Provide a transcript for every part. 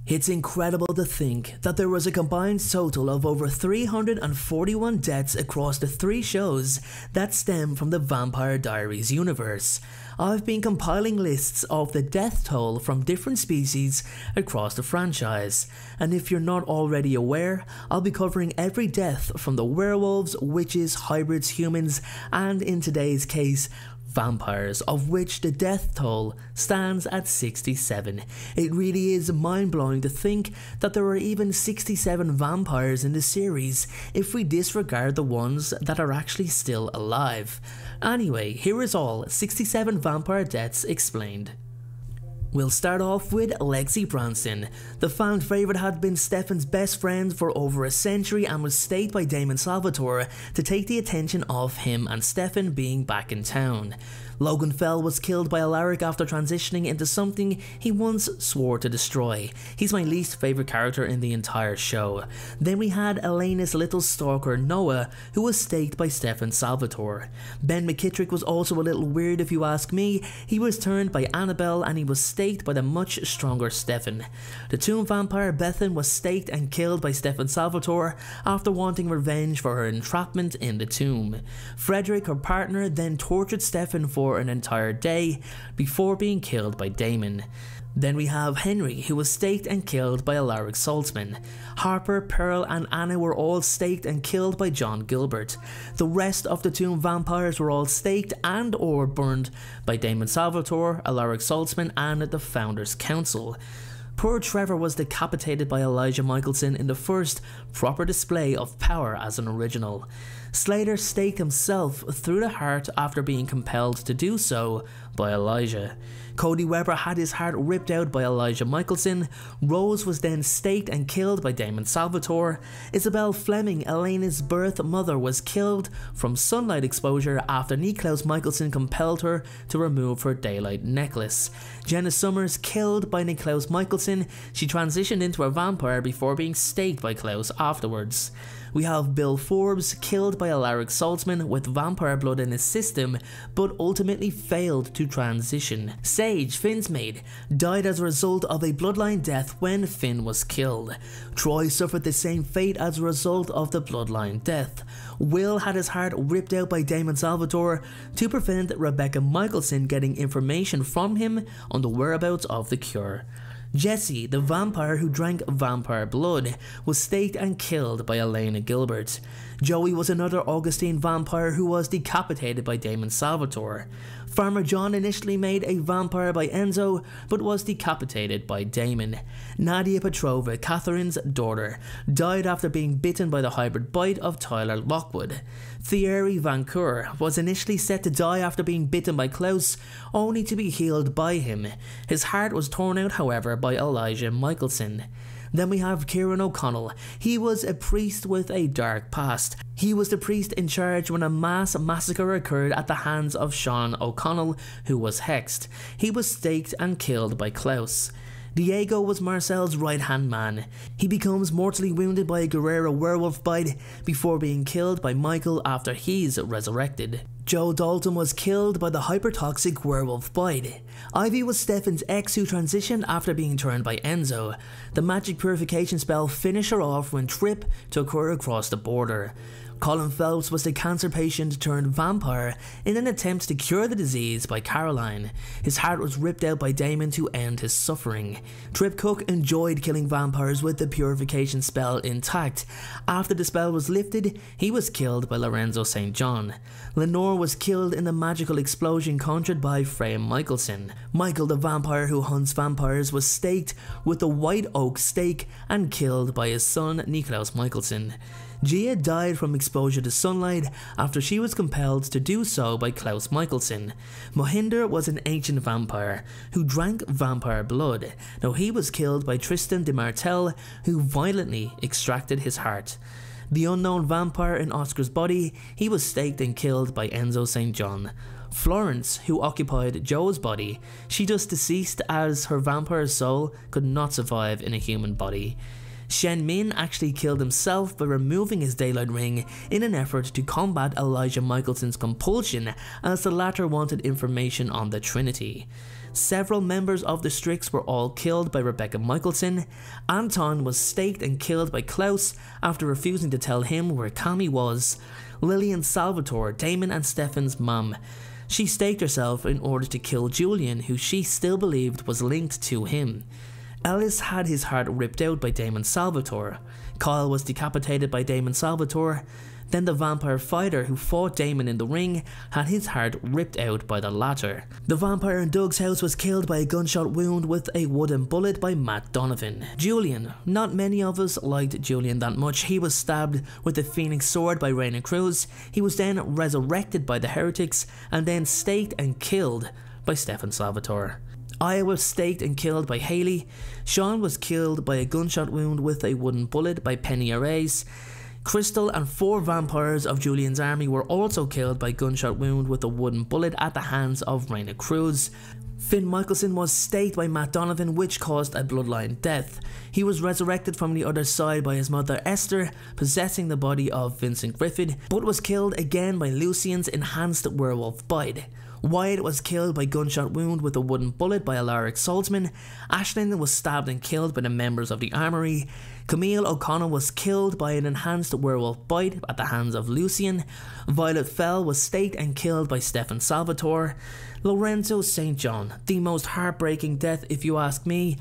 It's incredible to think that there was a combined total of over 341 deaths across the 3 shows that stem from the Vampire Diaries universe. I've been compiling lists of the death toll from different species across the franchise, and if you're not already aware, I'll be covering every death from the werewolves, witches, hybrids, humans, and in today's case, vampires, of which the death toll stands at 67. It really is mind-blowing to think that there are even 67 vampires in the series if we disregard the ones that are actually still alive. Anyway, here is all 67 vampire deaths explained. We'll start off with Lexi Bronson. The fan favourite had been Stefan's best friend for over a century and was staked by Damon Salvatore to take the attention of him and Stefan being back in town. Logan Fell was killed by Alaric after transitioning into something he once swore to destroy. He's my least favourite character in the entire show. Then we had Elena's little stalker Noah, who was staked by Stefan Salvatore. Ben McKittrick was also a little weird if you ask me. He was turned by Annabelle and he was staked by the much stronger Stefan. The tomb vampire Bethan was staked and killed by Stefan Salvatore after wanting revenge for her entrapment in the tomb. Frederick, her partner, then tortured Stefan for an entire day before being killed by Damon. Then we have Henry, who was staked and killed by Alaric Saltzman. Harper, Pearl and Anna were all staked and killed by John Gilbert. The rest of the tomb vampires were all staked and or burned by Damon Salvatore, Alaric Saltzman and the Founders Council. Poor Trevor was decapitated by Elijah Michelson in the first proper display of power as an original. Slater staked himself through the heart after being compelled to do so by Elijah. Cody Weber had his heart ripped out by Elijah Michelson. Rose was then staked and killed by Damon Salvatore. Isabel Fleming, Elena's birth mother, was killed from sunlight exposure after Niklaus Michelson compelled her to remove her daylight necklace. Jenna Summers killed by Niklaus Michelson. She transitioned into a vampire before being staked by Klaus afterwards. We have Bill Forbes killed by Alaric Saltzman with vampire blood in his system, but ultimately failed to transition. Sage, Finn's maid, died as a result of a bloodline death when Finn was killed. Troy suffered the same fate as a result of the bloodline death. Will had his heart ripped out by Damon Salvatore to prevent Rebecca Michelson getting information from him on the whereabouts of the cure. Jesse, the vampire who drank vampire blood, was staked and killed by Elena Gilbert. Joey was another Augustine vampire who was decapitated by Damon Salvatore. Farmer John initially made a vampire by Enzo, but was decapitated by Damon. Nadia Petrova, Catherine's daughter, died after being bitten by the hybrid bite of Tyler Lockwood. Thierry Vancoeur was initially set to die after being bitten by Klaus, only to be healed by him. His heart was torn out, however, by Elijah Michelson. Then we have Kieran O'Connell. He was a priest with a dark past. He was the priest in charge when a mass massacre occurred at the hands of Sean O'Connell, who was hexed. He was staked and killed by Klaus. Diego was Marcel's right-hand man. He becomes mortally wounded by a Guerrero werewolf bite before being killed by Michael after he's resurrected. Joe Dalton was killed by the hypertoxic werewolf bite. Ivy was Stefan's ex who transitioned after being turned by Enzo. The magic purification spell finished her off when Trip took her across the border. Colin Phelps was the cancer patient turned vampire in an attempt to cure the disease by Caroline. His heart was ripped out by Damon to end his suffering. Trip Cook enjoyed killing vampires with the purification spell intact. After the spell was lifted, he was killed by Lorenzo St. John. Lenore was killed in the magical explosion conjured by Freya Michelson. Michael, the vampire who hunts vampires, was staked with the white oak stake and killed by his son Niklaus Michelson. Gia died from exposure to sunlight after she was compelled to do so by Klaus Michelson. Mohinder was an ancient vampire who drank vampire blood. Now he was killed by Tristan de Martel, who violently extracted his heart. The unknown vampire in Oscar's body, he was staked and killed by Enzo St. John. Florence, who occupied Joe's body, she just deceased as her vampire soul could not survive in a human body. Shen Min actually killed himself by removing his daylight ring in an effort to combat Elijah Michelson's compulsion, as the latter wanted information on the Trinity. Several members of the Strix were all killed by Rebecca Michelson. Anton was staked and killed by Klaus after refusing to tell him where Kami was. Lillian Salvatore, Damon and Stefan's mum. She staked herself in order to kill Julian, who she still believed was linked to him. Ellis had his heart ripped out by Damon Salvatore. Kyle was decapitated by Damon Salvatore. Then the vampire fighter who fought Damon in the ring had his heart ripped out by the latter. The vampire in Doug's house was killed by a gunshot wound with a wooden bullet by Matt Donovan. Julian. Not many of us liked Julian that much. He was stabbed with the Phoenix sword by Reina Cruz. He was then resurrected by the heretics and then staked and killed by Stefan Salvatore. Aya was staked and killed by Haley. Sean was killed by a gunshot wound with a wooden bullet by Penny Arrays. Crystal and 4 vampires of Julian's army were also killed by gunshot wound with a wooden bullet at the hands of Reina Cruz. Finn Michelson was staked by Matt Donovan, which caused a bloodline death. He was resurrected from the other side by his mother Esther, possessing the body of Vincent Griffith, but was killed again by Lucian's enhanced werewolf bite. Wyatt was killed by gunshot wound with a wooden bullet by Alaric Saltzman. Ashlyn was stabbed and killed by the members of the Armory. Camille O'Connell was killed by an enhanced werewolf bite at the hands of Lucian. Violet Fell was staked and killed by Stefan Salvatore. Lorenzo St. John, the most heartbreaking death if you ask me.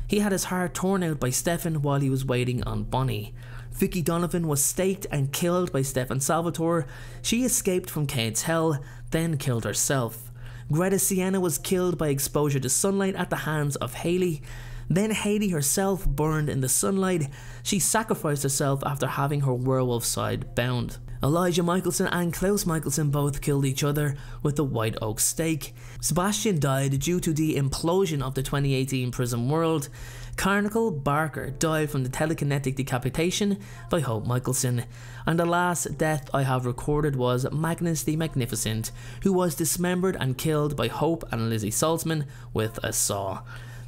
He had his heart torn out by Stefan while he was waiting on Bonnie. Vicky Donovan was staked and killed by Stefan Salvatore. She escaped from Cade's hell, then killed herself. Greta Sienna was killed by exposure to sunlight at the hands of Haley. Then Haley herself burned in the sunlight. She sacrificed herself after having her werewolf side bound. Elijah Michelson and Klaus Michelson both killed each other with the White Oak stake. Sebastian died due to the implosion of the 2018 Prism World. Carnicle Barker died from the telekinetic decapitation by Hope Michelson. And the last death I have recorded was Magnus the Magnificent, who was dismembered and killed by Hope and Lizzie Saltzman with a saw.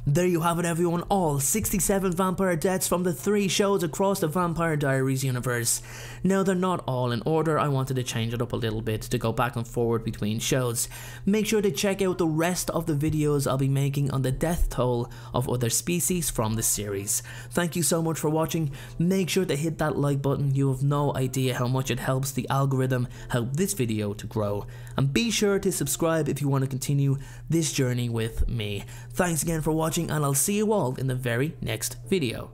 There you have it everyone, all 67 vampire deaths from the 3 shows across the Vampire Diaries universe. Now they're not all in order, I wanted to change it up a little bit to go back and forward between shows. Make sure to check out the rest of the videos I'll be making on the death toll of other species from the series. Thank you so much for watching, make sure to hit that like button, you have no idea how much it helps the algorithm help this video to grow. And be sure to subscribe if you want to continue this journey with me. Thanks again for watching, and I'll see you all in the very next video.